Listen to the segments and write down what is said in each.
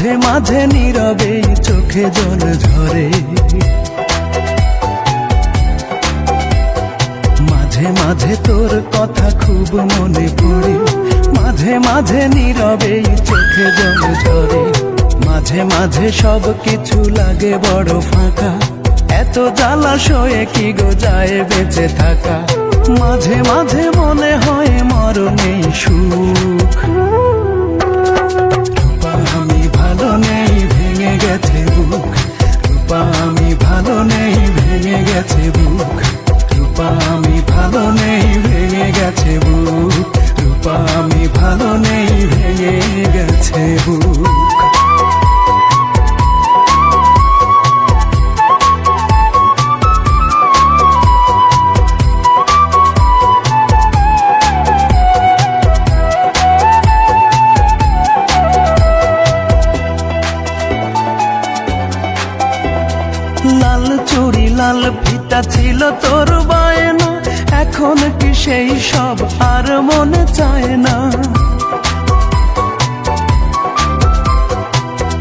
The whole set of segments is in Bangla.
মাঝে মাঝে নীরবে চোখে জল ঝরে, মাঝে মাঝে তোর কথা খুব মনে পড়ে, মাঝে মাঝে নীরবে চোখে জল ঝরে, মাঝে মাঝে সব কিছু লাগে বড় ফাঁকা, এত জ্বালাশয়ে কি গো যায় বেঁচে থাকা, মাঝে মাঝে মনে হয় মরণে সুখ। রূপা আমি ভালো নেই, ভেঙে গেছে বুক, রূপা আমি ভালো নেই, ভেঙে গেছে বুক, রূপা আমি ভালো নেই, ভেঙে গেছে বুক, রূপা আমি ভালো নেই, ভেঙে গেছে বুক। লাল চুড়ি লাল ফিতা ছিল তোর বায়না, এখন কি সেই সব আর মনে চায় না,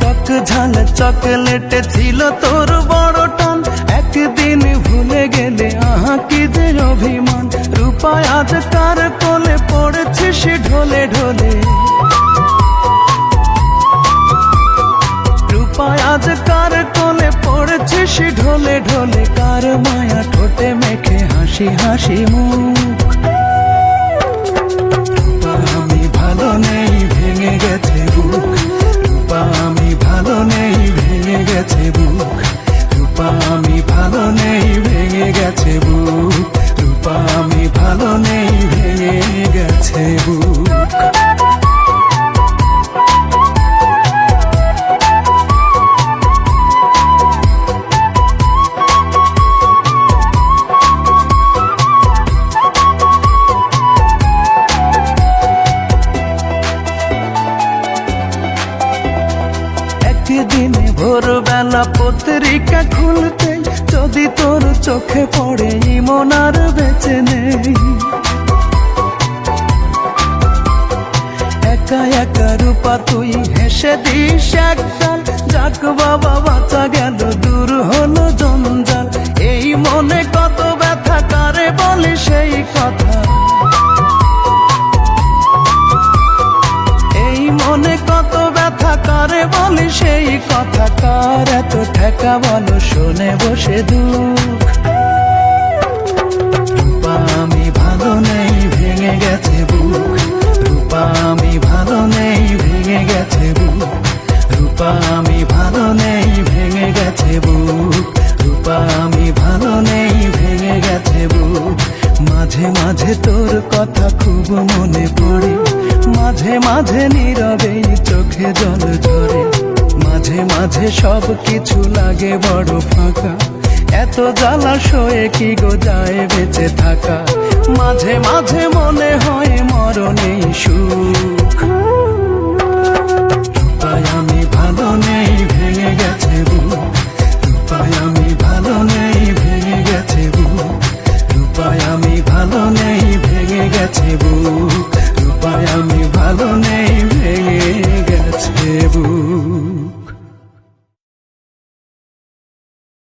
টক ঝাল চকলেটে ছিল তোর বড় টান, একদিন ভুলে গেলে আহা কি যে অভিমান, রূপা আজ কার কোলে পড়েছিস ঢলে ঢলে, রূপা আজ কার কোলে পড়েছিস ঢলে ঢলে, কার মায়া ঠোঁটে মেখে হাসি হাসি মুখ। রূপা আমি ভালো নেই, ভেঙে গেছে বুক, রূপা আমি ভালো নেই, ভেঙে গেছে বুক, রূপা আমি ভালো নেই, ভেঙে গেছে বুক, রূপা আমি ভালো নেই, ভেঙে গেছে বুক। দিনে ভোরবেলা পত্রিকা খুলতে যদি তোর চোখে পড়ে ইমন আর বেঁচে নেই, একা একা রূপা তুই হেসে দিস একগাল, যাক বাবা বাঁচা গেল দূর হলো জঞ্জাল, এই মনে কত ব্যথা কারে বলি সেই কথা, এই মনে কত ব্যথা কারে বলি সেই কথা, কার এত ঠেকা বলো শোনে বসে দুঃখ। রূপা আমি ভালো নেই, ভেঙে গেছে বুক, রূপা আমি ভালো নেই, ভেঙে গেছে বুক, রূপা আমি ভালো নেই, ভেঙে গেছে বুক, রূপা আমি ভালো নেই, ভেঙে গেছে বুক, মাঝে মাঝে তোর কথা খুব মনে পড়ে, মাঝে মাঝে নীরবে চোখে জল ঝরে, মাঝে মাঝে সব কিছু লাগে বড় ফাঁকা, এত জ্বালাশয়ে কি গো যায় বেঁচে থাকা, মাঝে মাঝে মনে হয় মরণে সুখ। রূপায় আমি ভালো নেই, ভেঙে গেছে বুক, রূপায় আমি ভালো নেই, ভেঙে গেছে বুক, রূপায় আমি ভালো নেই, ভেঙে গেছে বুক,